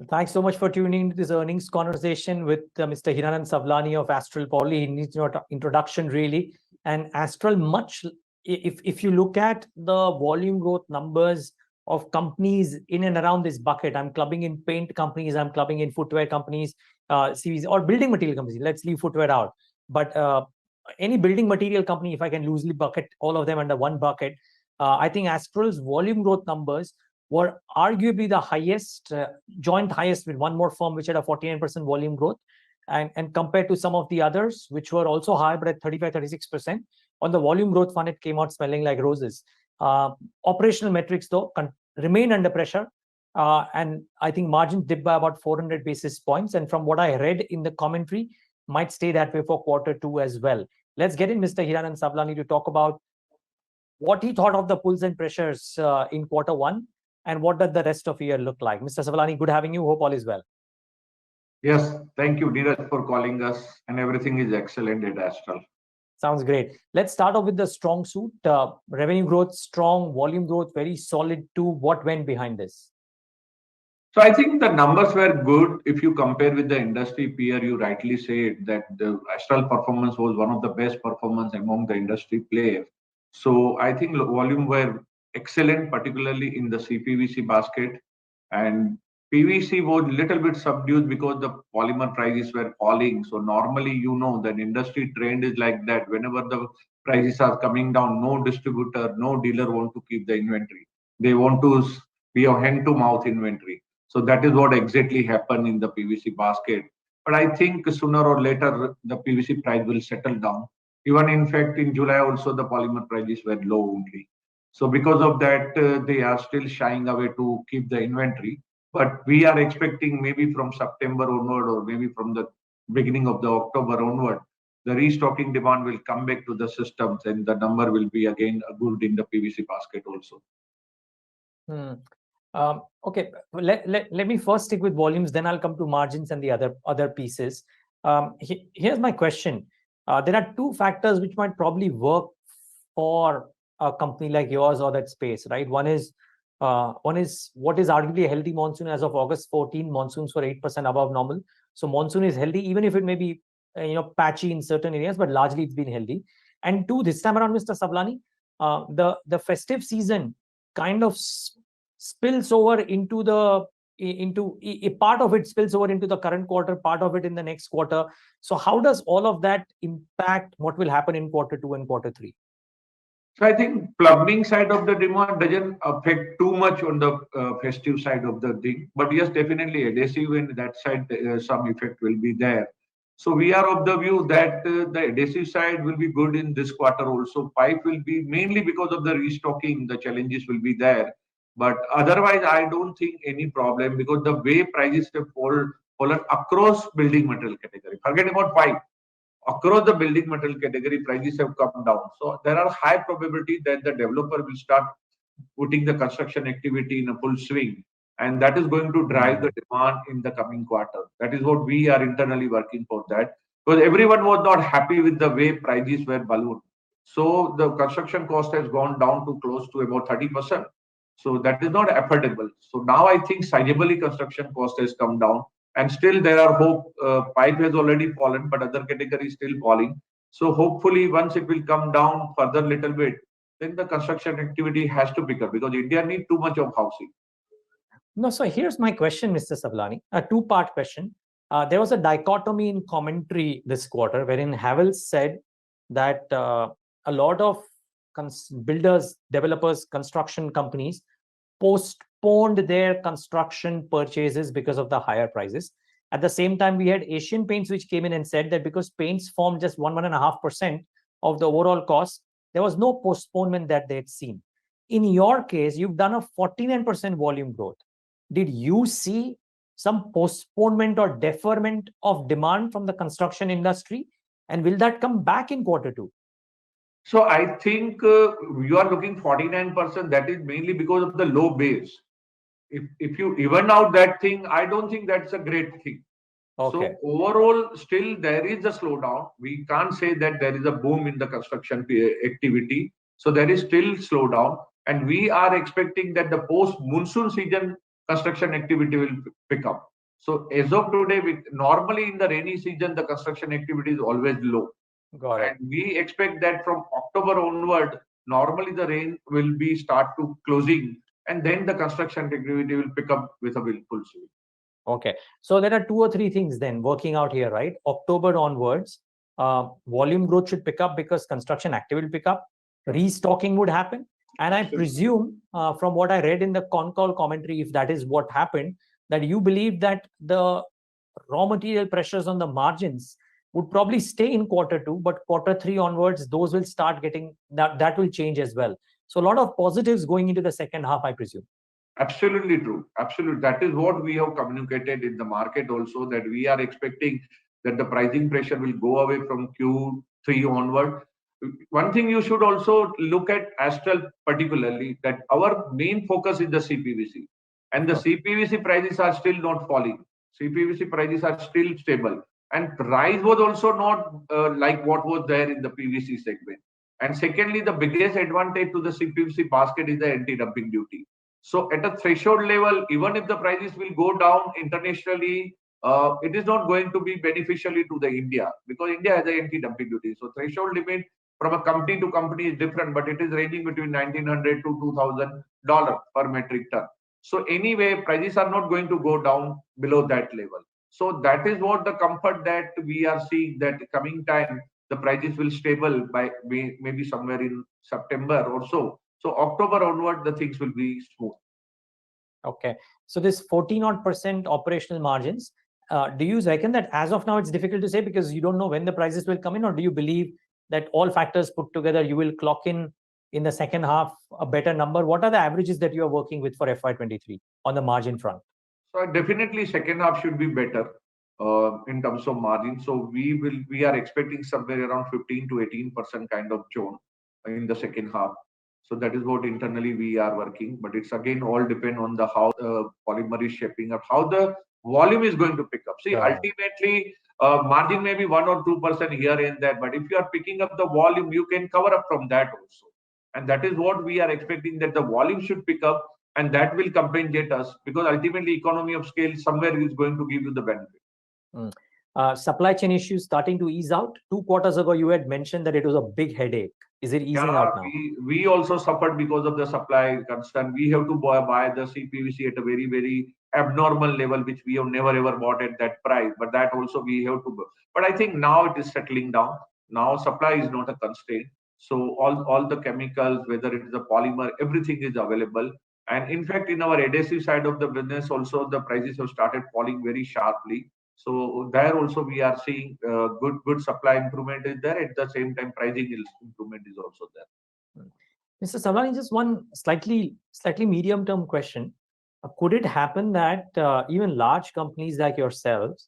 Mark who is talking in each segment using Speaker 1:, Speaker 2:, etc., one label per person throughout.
Speaker 1: Thanks so much for tuning into this earnings conversation with Mr. Hiranand Savlani of Astral. Probably he needs no introduction really. And Astral, if you look at the volume growth numbers of companies in and around this bucket, I'm clubbing in paint companies, I'm clubbing in footwear companies, CVs, or building material companies. Let's leave footwear out. But any building material company, if I can loosely bucket all of them under one bucket, I think Astral's volume growth numbers were arguably the highest, joint highest with one more firm which had a 49% volume growth, and compared to some of the others which were also high but at 35-36%. On the volume growth fund, it came out smelling like roses. Operational metrics though remain under pressure, and I think margins dipped by about 400 basis points, and from what I read in the commentary, might stay that way for Q2 as well. Let's get in Mr. Hiranand Savlani to talk about what he thought of the pulls and pressures in Q1, and what does the rest of the year look like. Mr. Savlani, good having you. Hope all is well.
Speaker 2: Yes, thank you, Dheeraj, for calling us, and everything is excellent at Astral.
Speaker 1: Sounds great. Let's start off with the strong suit. Revenue growth strong, volume growth very solid too. What went behind this?
Speaker 2: So I think the numbers were good. If you compare with the industry peer, you rightly said that the Astral performance was one of the best performance among the industry players. So I think volume were excellent, particularly in the CPVC basket, and PVC was little bit subdued because the polymer prices were falling. So normally, you know, that industry trend is like that. Whenever the prices are coming down, no distributor, no dealer want to keep the inventory. They want to be a hand-to-mouth inventory. So that is what exactly happened in the PVC basket. But I think sooner or later, the PVC price will settle down. Even in fact, in July also, the polymer prices were low only. So because of that, they are still shying away to keep the inventory. But we are expecting maybe from September onward, or maybe from the beginning of the October onward, the restocking demand will come back to the systems, and the number will be again good in the PVC basket also.
Speaker 1: Okay, let me first stick with volumes, then I'll come to margins and the other pieces. Here's my question. There are two factors which might probably work for a company like yours or that space, right? One is what is arguably a healthy monsoon. As of August 14, monsoons were 8% above normal. So monsoon is healthy, even if it may be patchy in certain areas, but largely it's been healthy. And two, this time around, Mr. Savlani, the festive season kind of spills over into a part of it spills over into the current quarter, part of it in the next quarter. So how does all of that impact what will happen in Q2 and Q3?
Speaker 2: So I think plumbing side of the demand doesn't affect too much on the festive side of the thing. But yes, definitely adhesive and that side, some effect will be there. So we are of the view that the adhesive side will be good in this quarter also. Pipe will be mainly because of the restocking, the challenges will be there. But otherwise, I don't think any problem, because the way prices have fallen across building material category. Forget about pipe. Across the building material category, prices have come down. So there are high probability that the developer will start putting the construction activity in a full swing. And that is going to drive the demand in the coming quarter. That is what we are internally working for that. Because everyone was not happy with the way prices were ballooned. So the construction cost has gone down to close to about 30%. So that is not affordable. So now I think sizably construction cost has come down. And still there are hope. Pipe has already fallen, but other categories still falling. So hopefully once it will come down further little bit, then the construction activity has to pick up, because India needs too much of housing.
Speaker 1: No, so here's my question, Mr. Savlani, a two-part question. There was a dichotomy in commentary this quarter wherein Havells said that a lot of builders, developers, construction companies postponed their construction purchases because of the higher prices. At the same time, we had Asian Paints, which came in and said that because paints form just 1.5% of the overall cost, there was no postponement that they had seen. In your case, you've done a 49% volume growth. Did you see some postponement or deferment of demand from the construction industry? And will that come back in Q2?
Speaker 2: So I think you are looking 49%. That is mainly because of the low base. If you even out that thing, I don't think that's a great thing. Okay. So overall, still there is a slowdown. We can't say that there is a boom in the construction activity. So there is still slowdown. And we are expecting that the post-monsoon season construction activity will pick up. So as of today, normally in the rainy season, the construction activity is always low.
Speaker 1: Got it.
Speaker 2: And we expect that from October onward, normally the rain will be start to closing, and then the construction activity will pick up with a full swing.
Speaker 1: Okay. So there are two or three things then working out here, right? October onwards, volume growth should pick up because construction activity will pick up. Restocking would happen. And I presume from what I read in the con call commentary, if that is what happened, that you believe that the raw material pressures on the margins would probably stay in Q2, but Q3 onwards, those will start getting, that will change as well. So a lot of positives going into the second half, I presume.
Speaker 2: Absolutely true. Absolutely. That is what we have communicated in the market also, that we are expecting that the pricing pressure will go away from Q3 onward. One thing you should also look at Astral particularly, that our main focus is the CPVC. And the CPVC prices are still not falling. CPVC prices are still stable. And price was also not like what was there in the PVC segment. And secondly, the biggest advantage to the CPVC basket is the anti-dumping duty. So at a threshold level, even if the prices will go down internationally, it is not going to be beneficially to the India, because India has an anti-dumping duty. So threshold limit from a company to company is different, but it is ranging between $1,900 to $2,000 per metric ton. So anyway, prices are not going to go down below that level. So that is what the comfort that we are seeing, that coming time, the prices will stable by maybe somewhere in September or so. So October onward, the things will be smooth.
Speaker 1: Okay. So this 14% operational margins, do you reckon that as of now it's difficult to say because you don't know when the prices will come in, or do you believe that all factors put together you will clock in the second half a better number? What are the averages that you are working with for FY23 on the margin front?
Speaker 2: So definitely second half should be better in terms of margin. So we are expecting somewhere around 15 to 18% kind of zone in the second half. So that is what internally we are working, but it's again all depend on the how the polymer is shaping up, how the volume is going to pick up. See, ultimately margin may be 1 or 2% here and there, but if you are picking up the volume, you can cover up from that also. And that is what we are expecting, that the volume should pick up, and that will compensate us, because ultimately economy of scale somewhere is going to give you the benefit.
Speaker 1: Supply chain issues starting to ease out. 2 quarters ago, you had mentioned that it was a big headache. Is it easing out now?
Speaker 2: We also suffered because of the supply concern. We have to buy the CPVC at a very, very abnormal level, which we have never ever bought at that price. But that also we have to. But I think now it is settling down. Now supply is not a constraint. So all the chemicals, whether it is a polymer, everything is available. And in fact, in our adhesive side of the business, also the prices have started falling very sharply. So there also we are seeing good supply improvement is there. At the same time, pricing improvement is also there.
Speaker 1: Mr. Savlani, just one slightly medium-term question. Could it happen that even large companies like yourselves,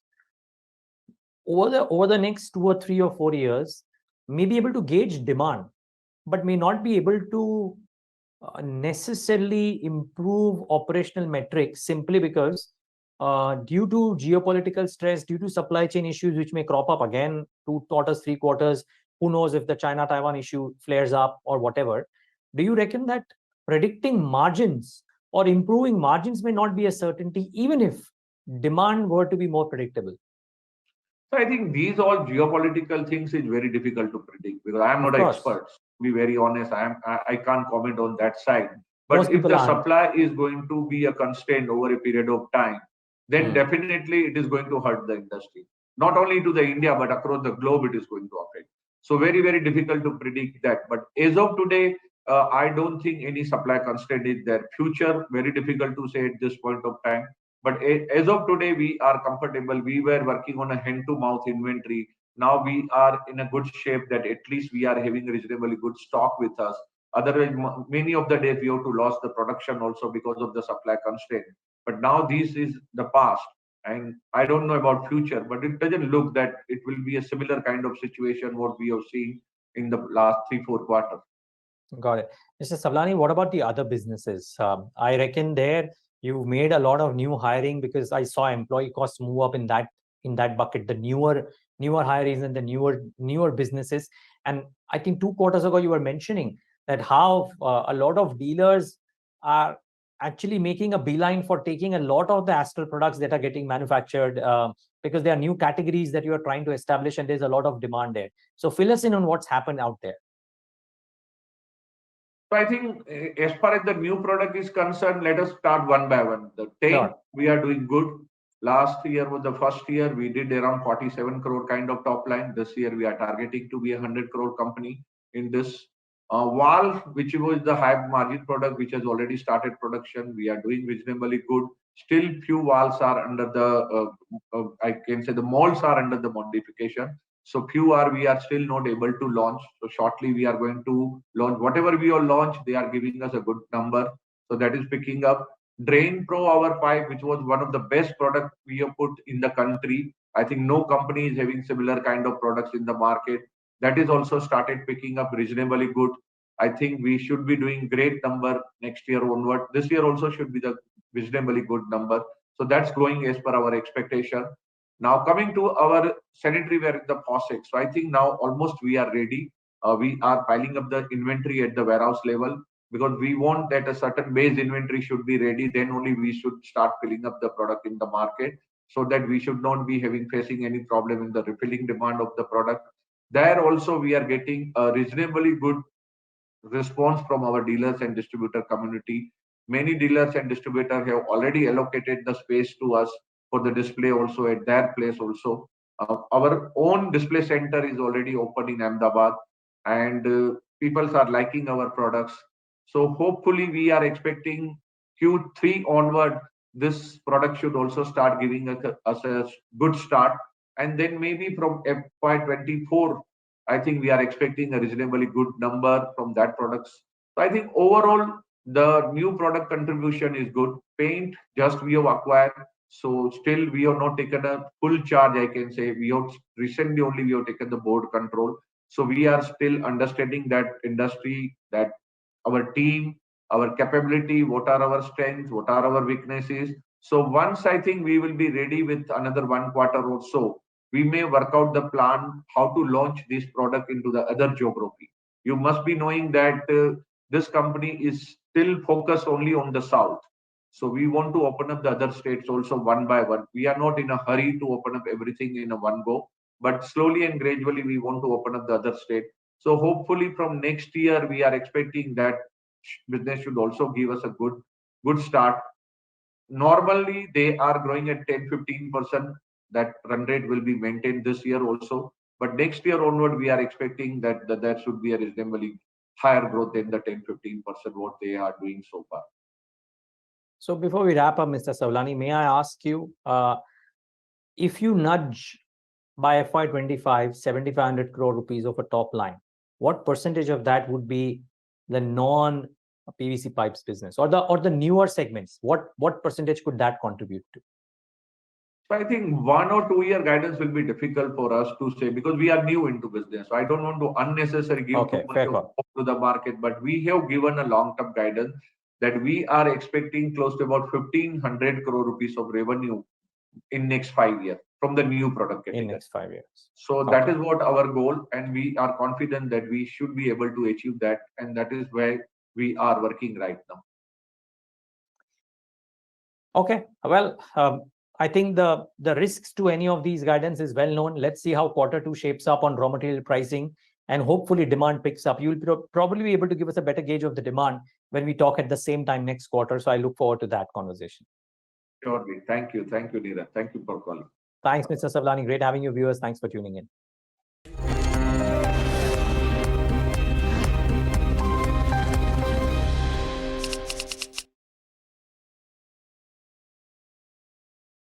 Speaker 1: over the next 2 or 3 or 4 years, may be able to gauge demand, but may not be able to necessarily improve operational metrics simply because due to geopolitical stress, due to supply chain issues which may crop up again 2 quarters, 3 quarters, who knows if the China-Taiwan issue flares up or whatever. Do you reckon that predicting margins or improving margins may not be a certainty, even if demand were to be more predictable?
Speaker 2: So I think these all geopolitical things is very difficult to predict, because I am not an expert. To be very honest, I can't comment on that side. But if the supply is going to be a constraint over a period of time, then definitely it is going to hurt the industry. Not only to the India, but across the globe, it is going to affect. So very, very difficult to predict that. But as of today, I don't think any supply constraint is there. Future, very difficult to say at this point of time. But as of today, we are comfortable. We were working on a hand-to-mouth inventory. Now we are in a good shape that at least we are having reasonably good stock with us. Otherwise, many of the days we have to lose the production also because of the supply constraint. But now this is the past, and I don't know about future, but it doesn't look that it will be a similar kind of situation what we have seen in the last 3-4 quarters.
Speaker 1: Got it. Mr. Savlani, what about the other businesses? I reckon there you've made a lot of new hiring, because I saw employee costs move up in that bucket, the newer hirings and the newer businesses. And I think 2 quarters ago you were mentioning that how a lot of dealers are actually making a beeline for taking a lot of the Astral products that are getting manufactured because there are new categories that you are trying to establish and there's a lot of demand there. So fill us in on what's happened out there.
Speaker 2: So I think as far as the new product is concerned, let us start one by one. The tank, we are doing good. Last year was the first year we did around 47 crore kind of top line. This year we are targeting to be a 100 crore company in this. Valve, which was the high margin product, which has already started production, we are doing reasonably good. Still, few valves are under the, I can say the molds are under the modification. So few are we are still not able to launch. So shortly we are going to launch whatever we will launch. They are giving us a good number. So that is picking up. Drain Pro, our pipe, which was one of the best products we have put in the country. I think no company is having similar kind of products in the market. That is also started picking up reasonably good. I think we should be doing great number next year onward. This year also should be the reasonably good number. So that's going as per our expectation. Now coming to our sanitary ware, the faucets. So I think now almost we are ready. We are piling up the inventory at the warehouse level because we want that a certain base inventory should be ready. Then only we should start filling up the product in the market so that we should not be facing any problem in the refilling demand of the product. There also we are getting a reasonably good response from our dealers and distributor community. Many dealers and distributors have already allocated the space to us for the display also at their place also. Our own display center is already open in Ahmedabad and people are liking our products. So hopefully we are expecting Q3 onward, this product should also start giving us a good start. And then maybe from FY24, I think we are expecting a reasonably good number from that products. So I think overall, the new product contribution is good. Paint, just we have acquired. So still we have not taken a full charge, I can say. We have recently only we have taken the board control. So we are still understanding that industry, that our team, our capability, what are our strengths, what are our weaknesses. So once I think we will be ready with another 1 quarter or so, we may work out the plan how to launch this product into the other geography. You must be knowing that this company is still focused only on the south. So we want to open up the other states also one by one. We are not in a hurry to open up everything in a one go, but slowly and gradually we want to open up the other state. So hopefully from next year, we are expecting that business should also give us a good start. Normally, they are growing at 10-15%. That run rate will be maintained this year also. But next year onward, we are expecting that there should be a reasonably higher growth than the 10-15% what they are doing so far.
Speaker 1: So before we wrap up, Mr. Savlani, may I ask you, if you nudge by FY25, 7,500 crore rupees of a top line, what percentage of that would be the non-PVC pipes business or the newer segments? What percentage could that contribute to?
Speaker 2: So I think 1 or 2 year guidance will be difficult for us to say because we are new into business. So I don't want to unnecessarily give too much to the market, but we have given a long-term guidance that we are expecting close to about 1,500 crore rupees of revenue in next 5 years from the new product category.
Speaker 1: In next 5 years.
Speaker 2: So that is what our goal, and we are confident that we should be able to achieve that, and that is where we are working right now.
Speaker 1: Okay, well, I think the risks to any of these guidance is well known. Let's see how Q2 shapes up on raw material pricing, and hopefully demand picks up. You'll probably be able to give us a better gauge of the demand when we talk at the same time next quarter. So I look forward to that conversation.
Speaker 2: Surely. Thank you. Thank you, Neeraj. Thank you for calling.
Speaker 1: Thanks, Mr. Savlani. Great having you, viewers. Thanks for tuning in.